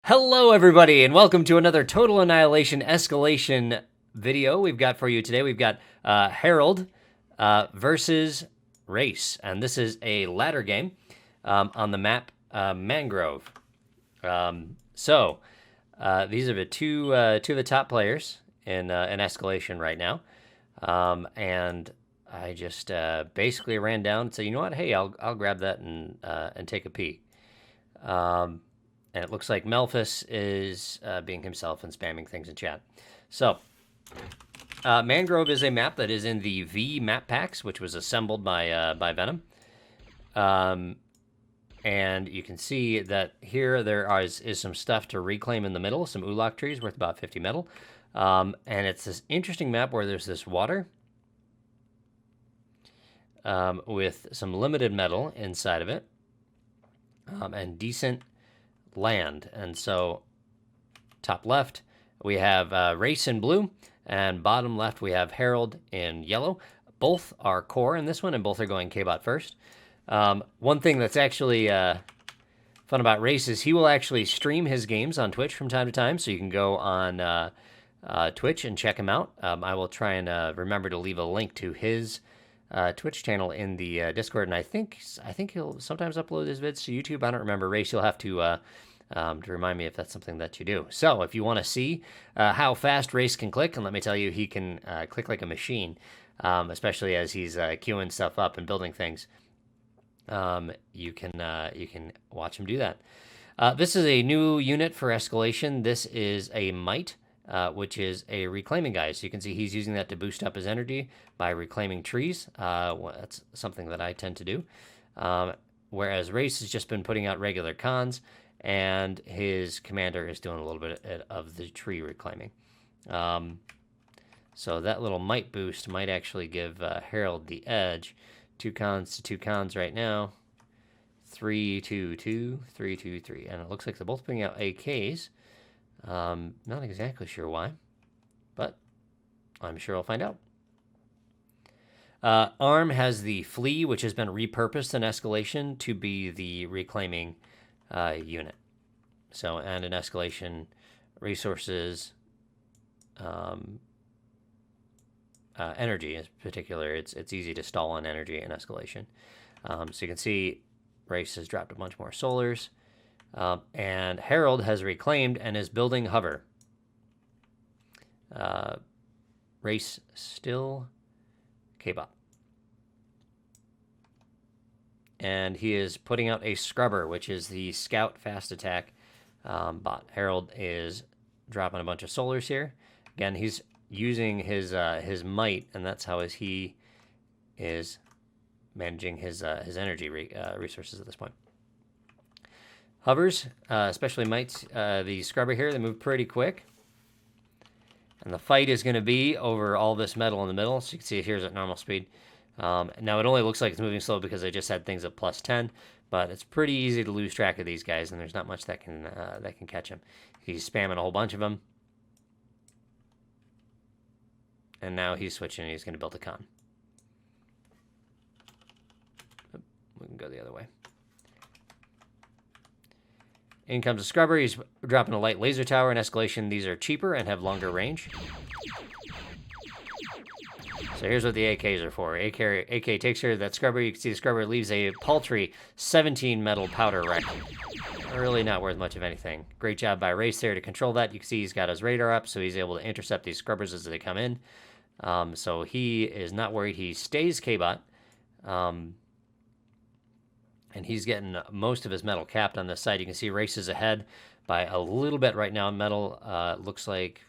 Hello, everybody, and welcome to another Total Annihilation Escalation video we've got for you today. We've got Harald versus Race, and this is a ladder game on the map Mangrove. These are the two of the top players in Escalation right now, and I just basically ran down and said, you know what? Hey, I'll grab that and take a peek. And it looks like Melphus is being himself and spamming things in chat. So, Mangrove is a map that is in the V map packs, which was assembled by Venom. And you can see that here there is some stuff to reclaim in the middle, some Ulok trees worth about 50 metal. And it's this interesting map where there's this water with some limited metal inside of it and decent land. And so top left we have Race in blue, and bottom left we have Harald in yellow. Both are core in this one, and both are going K-Bot first. One thing that's actually fun about Race is he will actually stream his games on Twitch from time to time, so you can go on Twitch and check him out. I will try and remember to leave a link to his Twitch channel in the Discord, and I think he'll sometimes upload his vids to YouTube. I don't remember. Race, you'll have to remind me if that's something that you do. So if you want to see how fast Race can click, and let me tell you, he can click like a machine, especially as he's queuing stuff up and building things. You can watch him do that. This is a new unit for Escalation. This is a Might. Which is a reclaiming guy. So you can see he's using that to boost up his energy by reclaiming trees. That's something that I tend to do. Whereas Race has just been putting out regular cons, and his commander is doing a little bit of the tree reclaiming. So that little might boost might actually give Harald the edge. 2 cons to 2 cons right now. 3-2-2, 3-2-3. And it looks like they're both putting out AKs. Not exactly sure why, but I'm sure I'll find out. Arm has the Flea, which has been repurposed in Escalation to be the reclaiming unit. So, and in Escalation, resources, energy in particular, it's easy to stall on energy in Escalation. So you can see Race has dropped a bunch more solars. And Harald has reclaimed and is building hover. Race still K-Bot. And he is putting out a scrubber, which is the scout fast attack bot. Harald is dropping a bunch of solars here. Again, he's using his might, and that's how he is managing his energy resources at this point. Hovers, especially Mites, the scrubber here, they move pretty quick. And the fight is going to be over all this metal in the middle. So you can see it here is at normal speed. Now it only looks like it's moving slow because I just had things at +10, but it's pretty easy to lose track of these guys, and there's not much that can catch him. He's spamming a whole bunch of them. And now he's switching, and he's going to build a con. We can go the other way. In comes a scrubber. He's dropping a light laser tower in Escalation. These are cheaper and have longer range. So here's what the AKs are for. AK takes care of that scrubber. You can see the scrubber leaves a paltry 17 metal powder wreck. Really not worth much of anything. Great job by Race there to control that. You can see he's got his radar up, so he's able to intercept these scrubbers as they come in. So he is not worried. He stays K-Bot. And he's getting most of his metal capped on this side. You can see Race is ahead by a little bit right now. Metal looks like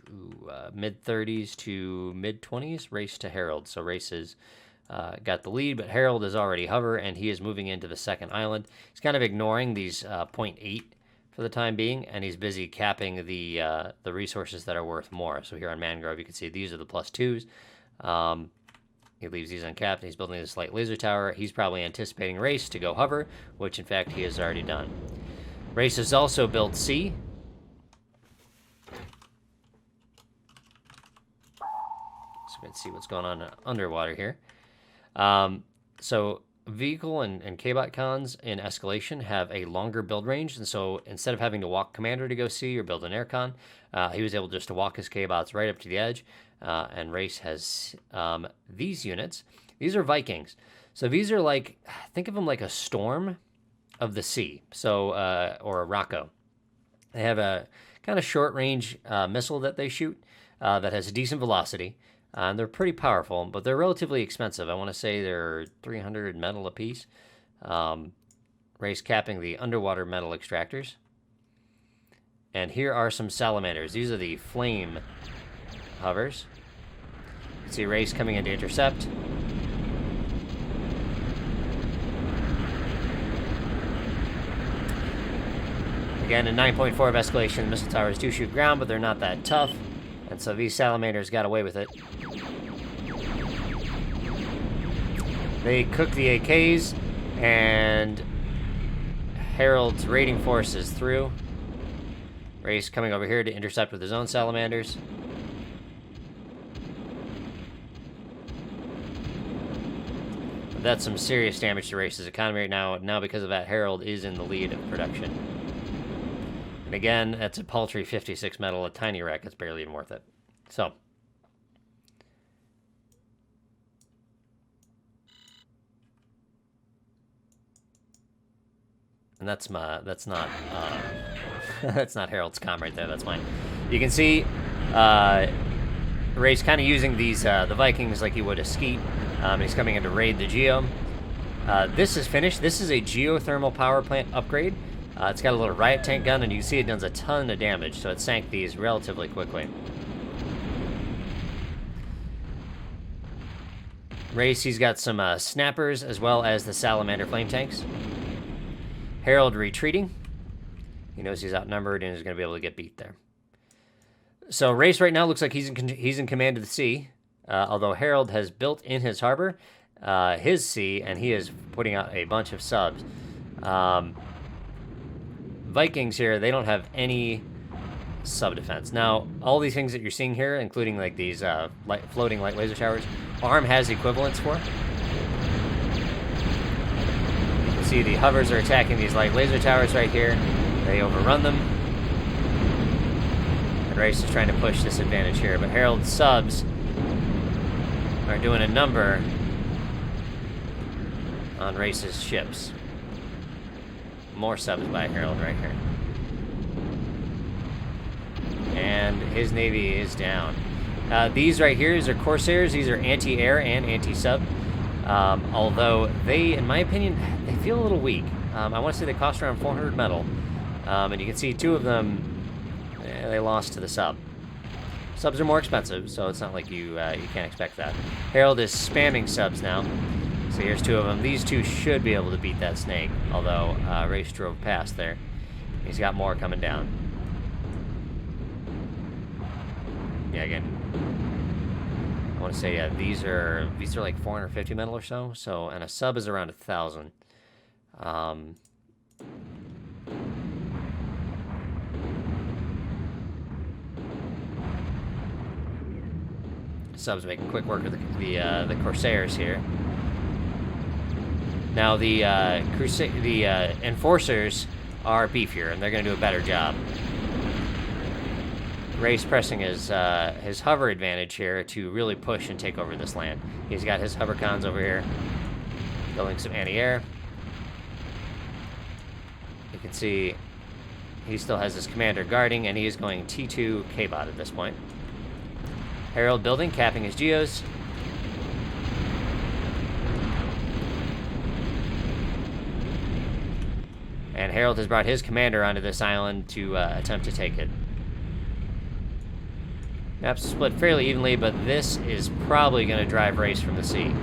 mid-30s to mid-20s. Race to Harald. So Race has got the lead, but Harald is already hover, and he is moving into the second island. He's kind of ignoring these 0.8 for the time being, and he's busy capping the resources that are worth more. So here on Mangrove, you can see these are the +2s. He leaves these uncapped, and he's building this light laser tower. He's probably anticipating Race to go hover, which in fact he has already done. Race has also built C. So let's see what's going on underwater here. So vehicle and K-bot cons in Escalation have a longer build range, and so instead of having to walk Commander to go see or build an aircon, he was able just to walk his K-bots right up to the edge, and Race has these units. These are Vikings. So these are like, think of them like a Storm of the sea, so or a Rocco. They have a kind of short-range missile that they shoot that has a decent velocity. And they're pretty powerful, but they're relatively expensive. I want to say they're 300 metal apiece. Race capping the underwater metal extractors. And here are some salamanders. These are the flame hovers. You can see Race coming in to intercept. Again, in 9.4 of Escalation, missile towers do shoot ground, but they're not that tough. And so these salamanders got away with it. They cook the AKs, and Harald's raiding force is through. Race coming over here to intercept with his own salamanders. But that's some serious damage to Race's economy right now. Now, because of that, Harald is in the lead of production. And again, that's a paltry 56 metal, a tiny wreck. It's barely even worth it. So. And that's not that's not Harald's comm right there. That's mine. You can see Race kind of using these the Vikings like he would a skeet. He's coming in to raid the Geo. This is finished. This is a geothermal power plant upgrade. It's got a little riot tank gun, and you can see it does a ton of damage, so it sank these relatively quickly. Race, he's got some snappers as well as the salamander flame tanks. Harald retreating. He knows he's outnumbered and is going to be able to get beat there. So Race right now looks like he's in command of the sea, although Harald has built in his harbor his sea, and he is putting out a bunch of subs. Vikings here, they don't have any sub defense. Now, all these things that you're seeing here, including like these floating light laser towers, ARM has equivalents for. You can see the hovers are attacking these light laser towers right here. They overrun them. And Race is trying to push this advantage here, but Harald's subs are doing a number on Race's ships. More subs by Harald right here. And his navy is down. These right here, these are Corsairs. These are anti-air and anti-sub. Although they, in my opinion, they feel a little weak. I want to say they cost around 400 metal. And you can see two of them, they lost to the sub. Subs are more expensive, so it's not like you can't expect that. Harald is spamming subs now. So here's two of them. These two should be able to beat that snake, although Race drove past there. He's got more coming down. Yeah, again, I want to say these are like 450 metal or so. So, and a sub is around 1,000. Subs making quick work of the Corsairs here. Now the Enforcers are beefier, and they're going to do a better job. Race pressing his hover advantage here to really push and take over this land. He's got his hover cons over here, building some anti-air. You can see he still has his commander guarding, and he is going T2 K-bot at this point. Harald building, capping his geos. And Harald has brought his commander onto this island to attempt to take it. Maps split fairly evenly, but this is probably going to drive Race from the sea.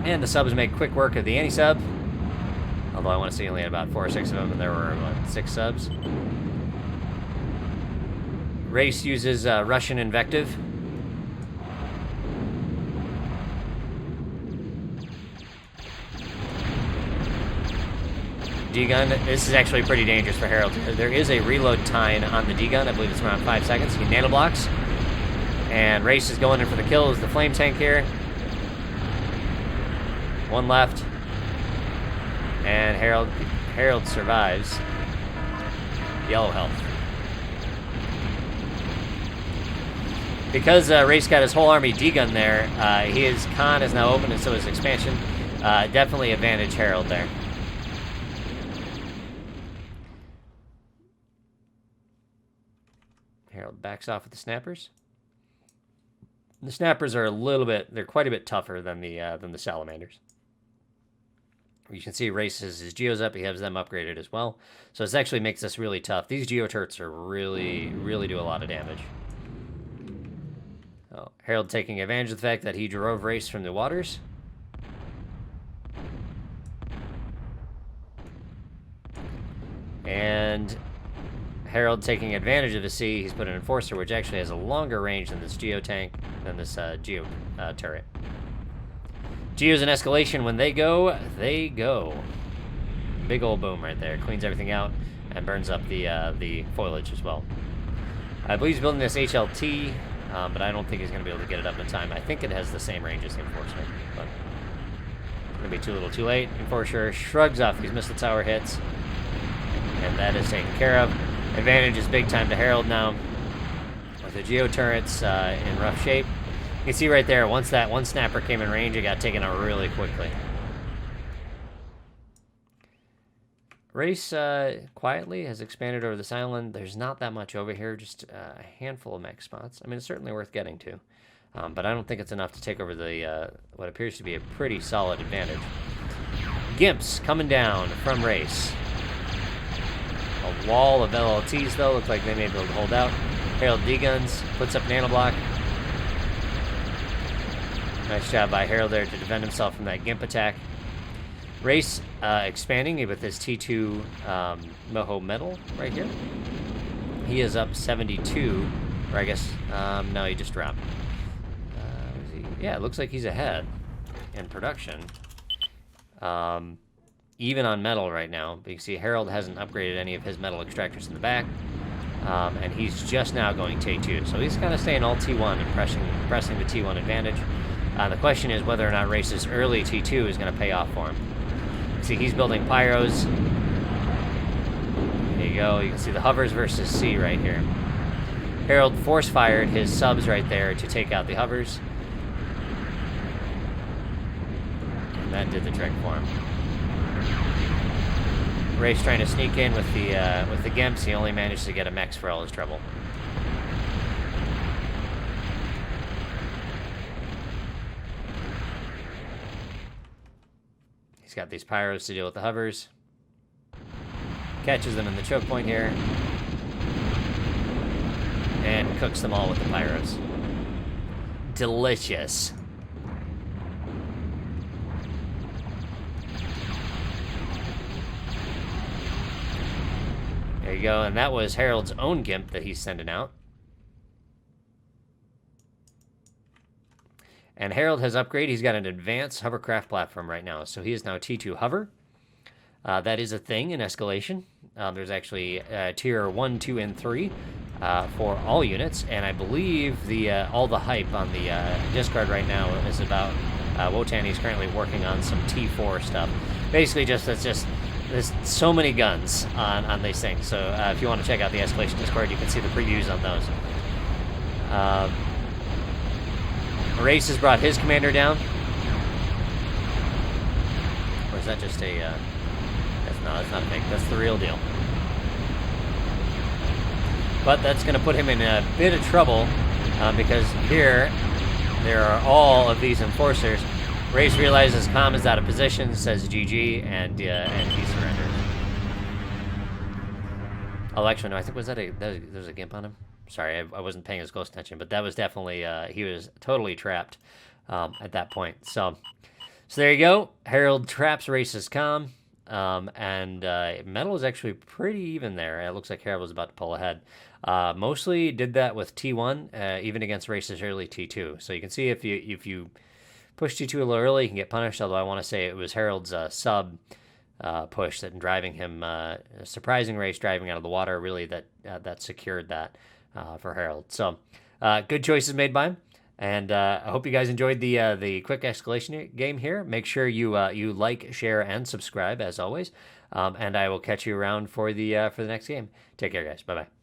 And the subs make quick work of the anti-sub. Although I want to see only had about 4 or 6 of them, and there were about 6 subs. Race uses Russian invective. D-gun. This is actually pretty dangerous for Harald. There is a reload time on the D-gun. I believe it's around 5 seconds. He nano blocks. And Race is going in for the kill as the flame tank here. One left. And Harald survives. Yellow health. Because Race got his whole army D-gun there, his con is now open and so is expansion. Definitely advantage Harald there. Harald backs off with the snappers. The snappers are they're quite a bit tougher than the salamanders. You can see Race has his geos up. He has them upgraded as well. So this actually makes this really tough. These geo turrets are really do a lot of damage. Oh, Harald taking advantage of the fact that he drove Race from the waters. And Harald taking advantage of the sea. He's put an Enforcer, which actually has a longer range than this geo tank, than this geo turret. Geos in Escalation, when they go, they go. Big old boom right there. Cleans everything out and burns up the foliage as well. I believe he's building this HLT, but I don't think he's going to be able to get it up in time. I think it has the same range as the Enforcer, but it's going to be too little too late. Enforcer shrugs off these missile tower hits, and that is taken care of. Advantage is big time to Harald now, with the geo turrets in rough shape. You can see right there, once that one snapper came in range, it got taken out really quickly. Race quietly has expanded over this island. There's not that much over here, just a handful of mech spots. I mean, it's certainly worth getting to, but I don't think it's enough to take over the what appears to be a pretty solid advantage. Gimps coming down from Race. A wall of LLTs, though, look like they may be able to hold out. Harald D-guns, puts up nanoblock. Nice job by Harald there to defend himself from that Gimp attack. Race expanding with his T2 Moho Metal right here. He is up 72, or I guess, no, he just dropped. Yeah, it looks like he's ahead in production. Even on metal right now. But you can see Harald hasn't upgraded any of his metal extractors in the back. And he's just now going T2. So he's kind of staying all T1 and pressing the T1 advantage. The question is whether or not Race's early T2 is going to pay off for him. See, he's building pyros. There you go. You can see the hovers versus C right here. Harald force-fired his subs right there to take out the hovers. And that did the trick for him. Race trying to sneak in with the Gimps. He only managed to get a mech for all his trouble. He's got these pyros to deal with the hovers. Catches them in the choke point here. And cooks them all with the pyros. Delicious. There you go, and that was Harald's own Gimp that he's sending out. And Harald has upgraded. He's got an advanced hovercraft platform right now. So he is now T2 hover. That is a thing in Escalation. There's actually tier 1, 2, and 3 for all units. And I believe all the hype on the discard right now is about Wotan. He's currently working on some T4 stuff. Basically, there's so many guns on these things. So if you want to check out the Escalation Discord, you can see the previews on those. Race has brought his commander down. Or is that just a... that's not a fake. That's the real deal. But that's going to put him in a bit of trouble because here there are all of these enforcers. Race realizes Calm is out of position, says GG, and he surrenders. Oh, actually, no, I think there was a Gimp on him. Sorry, I wasn't paying as close attention, but that was definitely, he was totally trapped at that point. So there you go. Harald traps Race's Calm, and Metal is actually pretty even there. It looks like Harald was about to pull ahead. Mostly did that with T1, even against Race's early T2. So you can see if you push T2 a little early, you can get punished, although I want to say it was Harald's sub push and driving him, a surprising race driving out of the water, really that secured that for Harald. So good choices made by him. And I hope you guys enjoyed the quick escalation game here. Make sure you you like, share, and subscribe as always. And I will catch you around for the next game. Take care, guys. Bye bye.